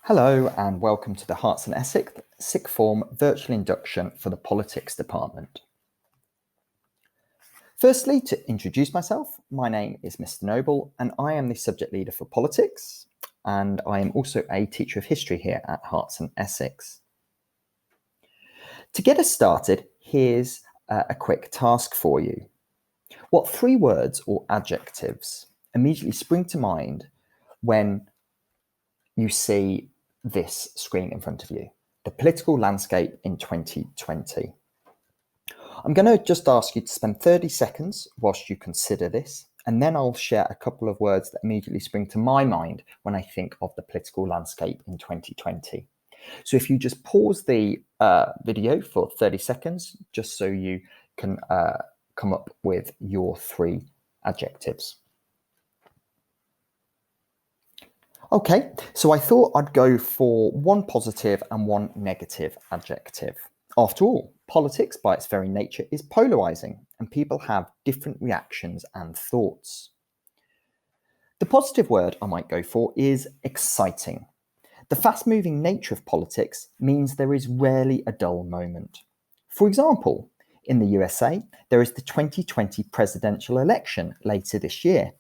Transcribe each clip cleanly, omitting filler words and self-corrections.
Hello and welcome to the Herts and Essex Sixth Form Virtual Induction for the Politics Department. Firstly, to introduce myself, my name is Mr. Noble and I am the subject leader for politics, and I am also a teacher of history here at Herts and Essex. To get us started, here's a quick task for you. What three words or adjectives immediately spring to mind when you see this screen in front of you? The political landscape in 2020. I'm going to just ask you to spend 30 seconds whilst you consider this, and then I'll share a couple of words that immediately spring to my mind when I think of the political landscape in 2020. So if you just pause the video for 30 seconds, just so you can come up with your three adjectives. Okay, so I thought I'd go for one positive and one negative adjective. After all, politics by its very nature is polarizing and people have different reactions and thoughts. The positive word I might go for is exciting. The fast-moving nature of politics means there is rarely a dull moment. For example, in the USA, there is the 2020 presidential election later this year.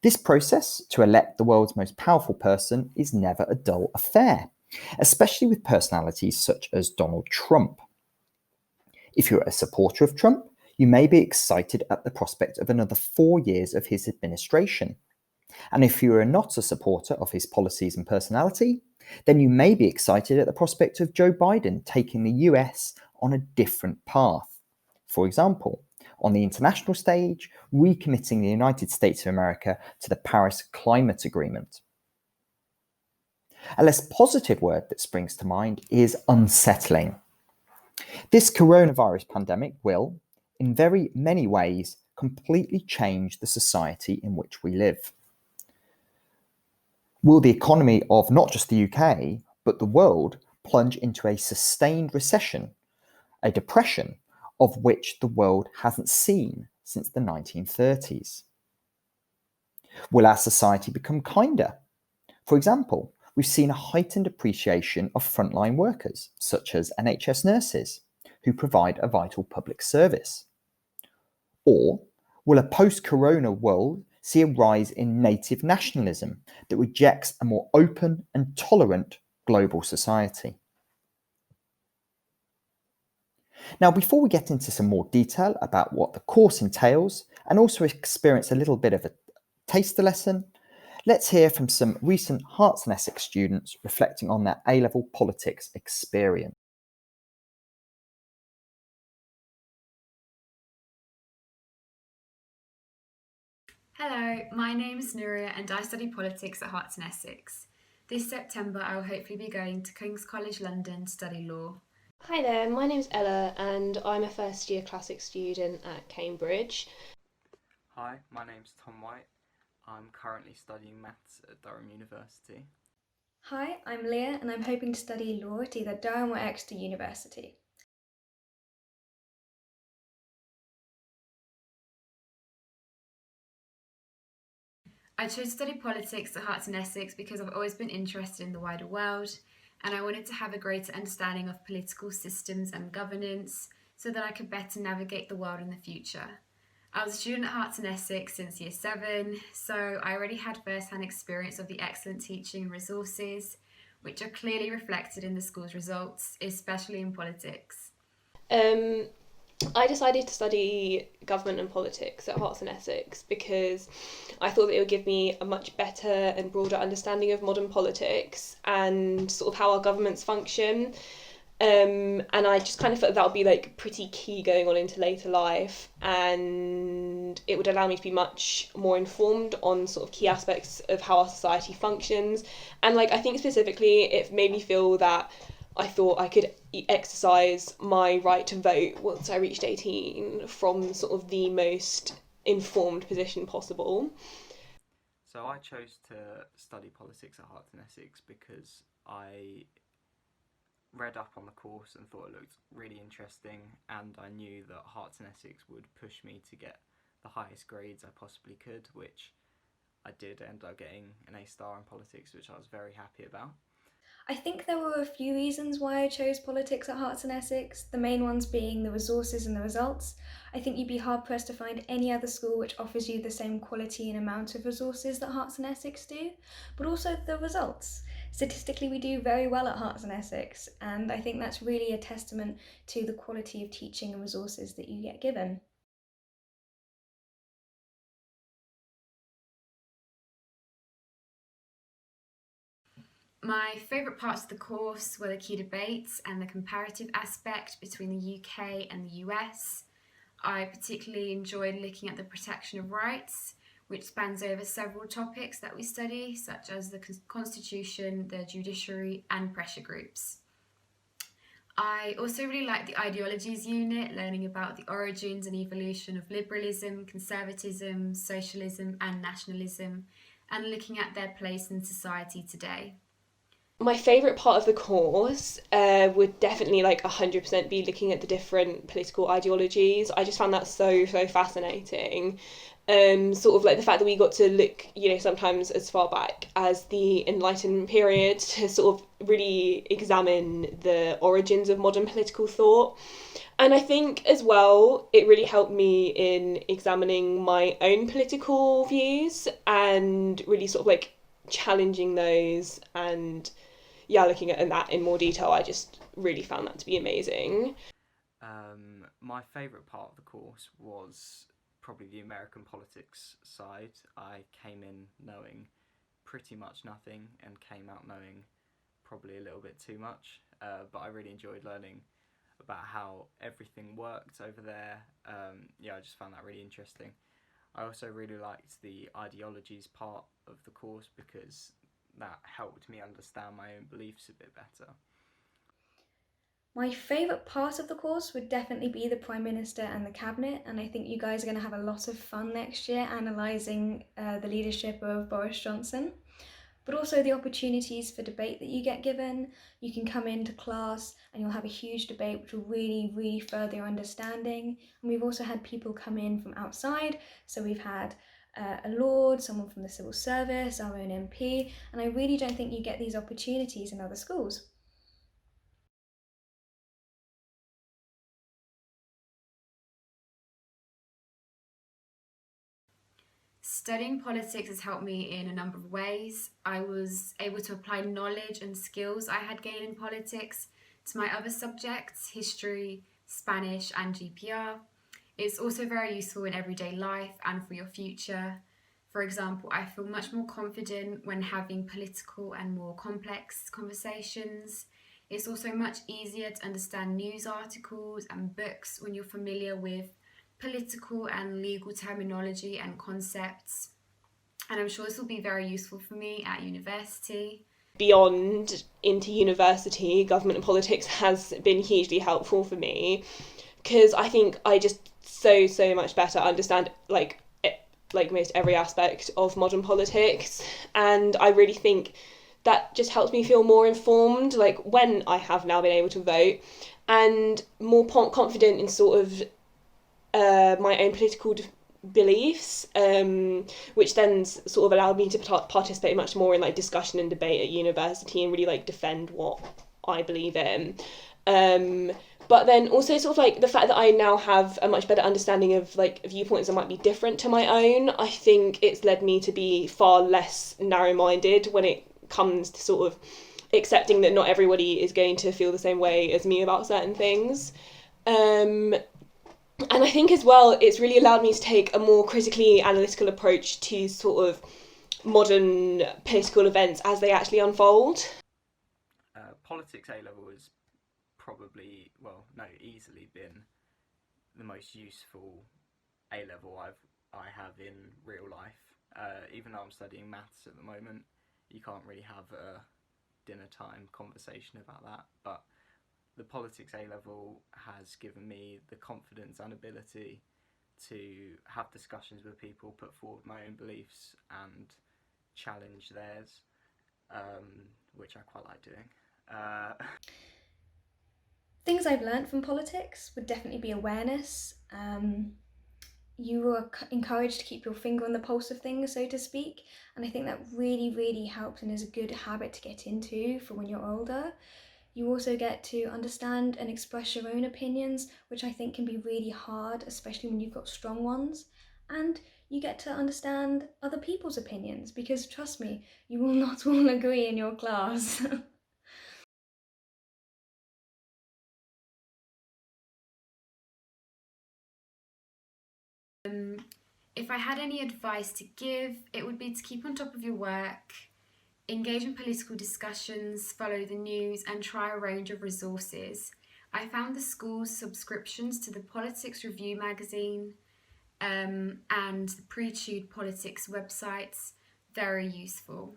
This process to elect the world's most powerful person is never a dull affair, especially with personalities such as Donald Trump. If you're a supporter of Trump, you may be excited at the prospect of another 4 years of his administration. And if you are not a supporter of his policies and personality, then you may be excited at the prospect of Joe Biden taking the US on a different path. For example, on the international stage, recommitting the United States of America to the Paris Climate Agreement. A less positive word that springs to mind is unsettling. This coronavirus pandemic will, in very many ways, completely change the society in which we live. Will the economy of not just the UK, but the world plunge into a sustained recession, a depression of which the world hasn't seen since the 1930s? Will our society become kinder? For example, we've seen a heightened appreciation of frontline workers, such as NHS nurses, who provide a vital public service. Or will a post-corona world see a rise in native nationalism that rejects a more open and tolerant global society? Now, before we get into some more detail about what the course entails and also experience a little bit of a taster lesson, let's hear from some recent Herts and Essex students reflecting on their A-level politics experience. Hello, my name is Nuria and I study politics at Herts and Essex. This September I will hopefully be going to King's College London to study law. Hi there, my name's Ella and I'm a first year classics student at Cambridge. Hi, my name's Tom White. I'm currently studying maths at Durham University. Hi, I'm Leah and I'm hoping to study law at either Durham or Exeter University. I chose to study politics at Herts and Essex because I've always been interested in the wider world and I wanted to have a greater understanding of political systems and governance so that I could better navigate the world in the future. I was a student at Herts and Essex since year 7, so I already had first-hand experience of the excellent teaching and resources, which are clearly reflected in the school's results, especially in politics. I decided to study government and politics at Herts and Essex because I thought that it would give me a much better and broader understanding of modern politics and sort of how our governments function. And I just kind of felt that would be like pretty key going on into later life, and it would allow me to be much more informed on sort of key aspects of how our society functions. And like I think specifically it made me feel that I thought I could exercise my right to vote once I reached 18 from sort of the most informed position possible. So I chose to study politics at Herts and Essex because I read up on the course and thought it looked really interesting, and I knew that Herts and Essex would push me to get the highest grades I possibly could, which I did end up getting an A star in politics, which I was very happy about. I think there were a few reasons why I chose politics at Herts and Essex, the main ones being the resources and the results. I think you'd be hard pressed to find any other school which offers you the same quality and amount of resources that Herts and Essex do, but also the results. Statistically, we do very well at Herts and Essex, and I think that's really a testament to the quality of teaching and resources that you get given. My favourite parts of the course were the key debates and the comparative aspect between the UK and the US. I particularly enjoyed looking at the protection of rights, which spans over several topics that we study, such as the Constitution, the judiciary, and pressure groups. I also really liked the ideologies unit, learning about the origins and evolution of liberalism, conservatism, socialism, and nationalism, and looking at their place in society today. My favourite part of the course would definitely 100% be looking at the different political ideologies. I just found that so fascinating. Sort of like the fact that we got to look, sometimes as far back as the Enlightenment period to sort of really examine the origins of modern political thought. And I think as well, it really helped me in examining my own political views and really sort of challenging those and looking at that in more detail. I just really found that to be amazing. My favourite part of the course was probably the American politics side. I came in knowing pretty much nothing and came out knowing probably a little bit too much, but I really enjoyed learning about how everything worked over there. I just found that really interesting. I also really liked the ideologies part of the course because that helped me understand my own beliefs a bit better. My favourite part of the course would definitely be the Prime Minister and the Cabinet, and I think you guys are going to have a lot of fun next year analysing the leadership of Boris Johnson, but also the opportunities for debate that you get given. You can come into class and you'll have a huge debate which will really further your understanding. And we've also had people come in from outside, so we've had a Lord, someone from the civil service, our own MP, and I really don't think you get these opportunities in other schools. Studying politics has helped me in a number of ways. I was able to apply knowledge and skills I had gained in politics to my other subjects, history, Spanish, and GPR. It's also very useful in everyday life and for your future. For example, I feel much more confident when having political and more complex conversations. It's also much easier to understand news articles and books when you're familiar with political and legal terminology and concepts. And I'm sure this will be very useful for me at university. Beyond into university, government and politics has been hugely helpful for me because I think I just so much better understand most every aspect of modern politics, and I really think that just helps me feel more informed when I have now been able to vote and more confident in sort of my own political beliefs, which then sort of allowed me to participate much more in discussion and debate at university and really defend what I believe in. But then also sort of the fact that I now have a much better understanding of viewpoints that might be different to my own, I think it's led me to be far less narrow-minded when it comes to sort of accepting that not everybody is going to feel the same way as me about certain things. And I think as well, it's really allowed me to take a more critically analytical approach to sort of modern political events as they actually unfold. Politics A-level has probably, easily been the most useful A-level I have in real life. Even though I'm studying maths at the moment, you can't really have a dinner time conversation about that, but the politics A-level has given me the confidence and ability to have discussions with people, put forward my own beliefs and challenge theirs, which I quite like doing. Things I've learnt from politics would definitely be awareness. you were encouraged to keep your finger on the pulse of things, so to speak. And I think that really, really helps and is a good habit to get into for when you're older. You also get to understand and express your own opinions, which I think can be really hard, especially when you've got strong ones. And you get to understand other people's opinions, because trust me, you will not all agree in your class. If I had any advice to give, it would be to keep on top of your work, engage in political discussions, follow the news, and try a range of resources. I found the school's subscriptions to the Politics Review magazine and the Pre-Chewed Politics websites very useful.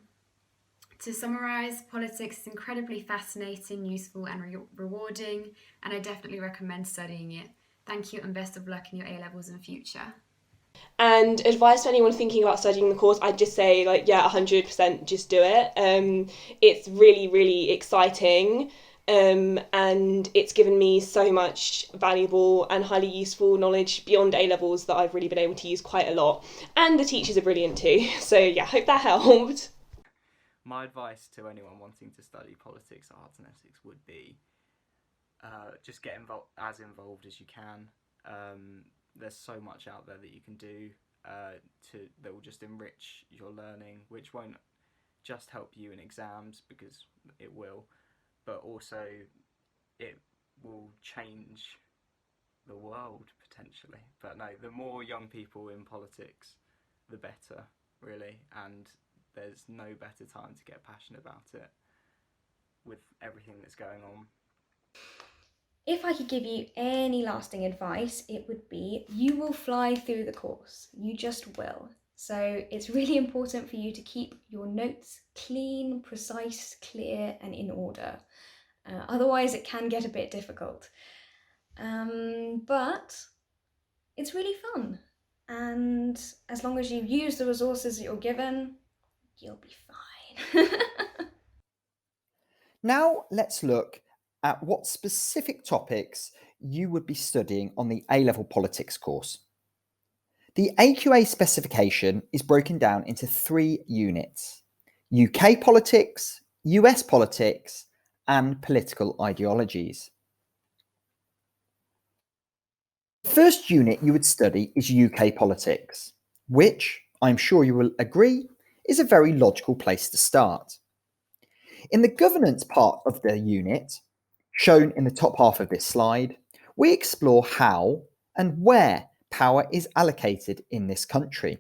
To summarise, politics is incredibly fascinating, useful, and rewarding, and I definitely recommend studying it. Thank you, and best of luck in your A-levels in future. And advice to anyone thinking about studying the course, I'd just say, like, yeah, 100% just do it. It's really, really exciting. And it's given me so much valuable and highly useful knowledge beyond A-levels that I've really been able to use quite a lot. And the teachers are brilliant too. So yeah, hope that helped. My advice to anyone wanting to study politics, arts and ethics would be just get as involved as you can. There's so much out there that you can do that will just enrich your learning, which won't just help you in exams, because it will, but also it will change the world potentially. But no, the more young people in politics, the better, really, and there's no better time to get passionate about it with everything that's going on. If I could give you any lasting advice, it would be you will fly through the course. You just will. So it's really important for you to keep your notes clean, precise, clear, and in order. Otherwise, it can get a bit difficult. But it's really fun. And as long as you use the resources that you're given, you'll be fine. Now let's look at what specific topics you would be studying on the A-level politics course. The AQA specification is broken down into 3 units: UK politics, US politics, and political ideologies. The first unit you would study is UK politics, which, I'm sure you will agree, is a very logical place to start. In the governance part of the unit, shown in the top half of this slide, we explore how and where power is allocated in this country.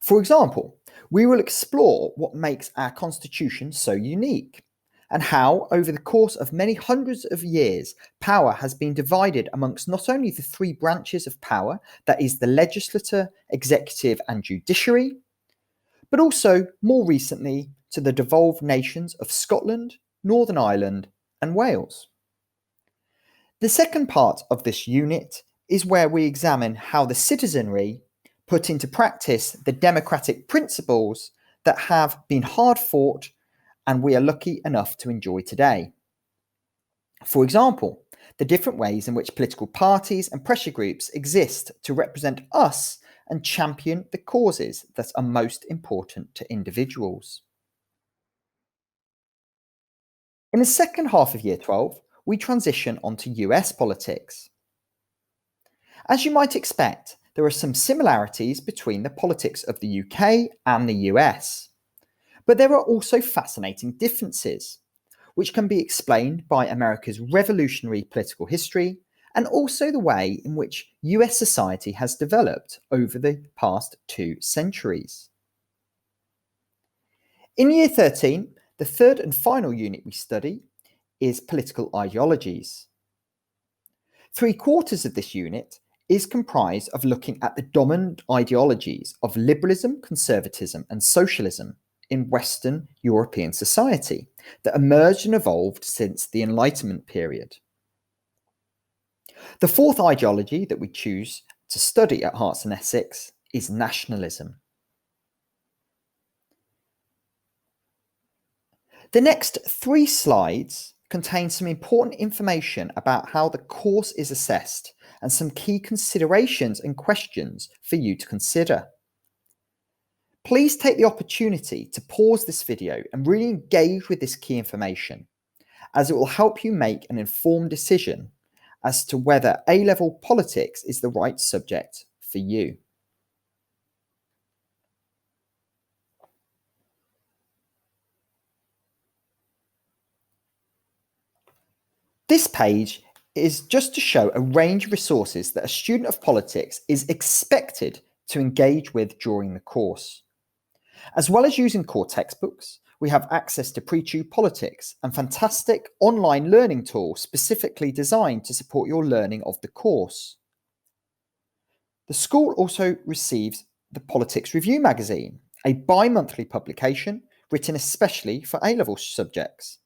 For example, we will explore what makes our constitution so unique, and how, over the course of many hundreds of years, power has been divided amongst not only the 3 branches of power, that is, the legislature, executive, and judiciary, but also, more recently, to the devolved nations of Scotland, Northern Ireland, and Wales. The second part of this unit is where we examine how the citizenry put into practice the democratic principles that have been hard fought and we are lucky enough to enjoy today. For example, the different ways in which political parties and pressure groups exist to represent us and champion the causes that are most important to individuals. In the second half of Year 12, we transition onto US politics. As you might expect, there are some similarities between the politics of the UK and the US, but there are also fascinating differences, which can be explained by America's revolutionary political history and also the way in which US society has developed over the past 2 centuries. In Year 13, the third and final unit we study is political ideologies. 3/4 of this unit is comprised of looking at the dominant ideologies of liberalism, conservatism, and socialism in Western European society that emerged and evolved since the Enlightenment period. The fourth ideology that we choose to study at Herts and Essex is nationalism. The next 3 slides contains some important information about how the course is assessed and some key considerations and questions for you to consider. Please take the opportunity to pause this video and really engage with this key information, as it will help you make an informed decision as to whether A-level politics is the right subject for you. This page is just to show a range of resources that a student of politics is expected to engage with during the course. As well as using core textbooks, we have access to Pre-Tube Politics and fantastic online learning tools specifically designed to support your learning of the course. The school also receives the Politics Review magazine, a bi-monthly publication written especially for A-level subjects.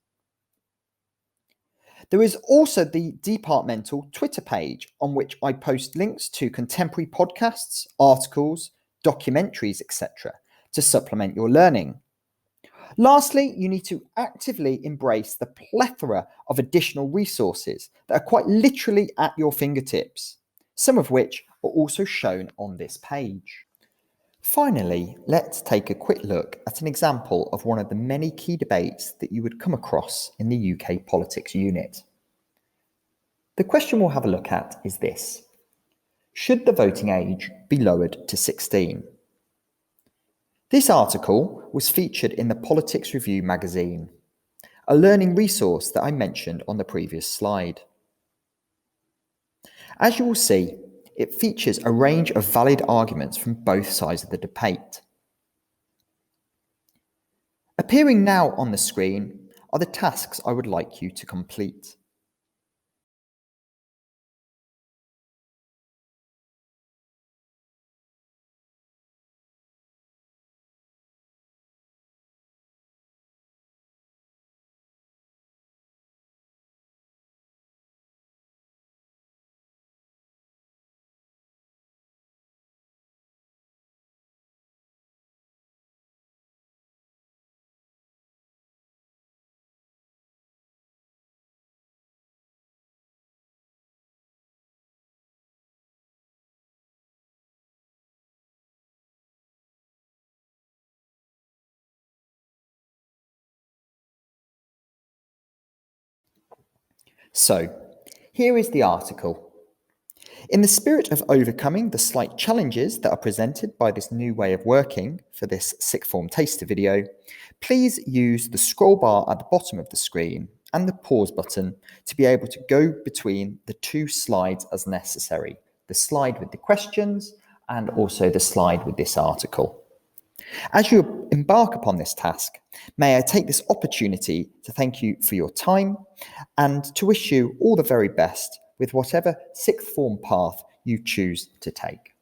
There is also the departmental Twitter page on which I post links to contemporary podcasts, articles, documentaries, etc. to supplement your learning. Lastly, you need to actively embrace the plethora of additional resources that are quite literally at your fingertips, some of which are also shown on this page. Finally, let's take a quick look at an example of one of the many key debates that you would come across in the UK Politics unit. The question we'll have a look at is this: should the voting age be lowered to 16? This article was featured in the Politics Review magazine, a learning resource that I mentioned on the previous slide. As you will see, it features a range of valid arguments from both sides of the debate. Appearing now on the screen are the tasks I would like you to complete. So, here is the article. In the spirit of overcoming the slight challenges that are presented by this new way of working for this sixth form taster video, please use the scroll bar at the bottom of the screen and the pause button to be able to go between the two slides as necessary, the slide with the questions and also the slide with this article. As you embark upon this task, may I take this opportunity to thank you for your time and to wish you all the very best with whatever sixth form path you choose to take.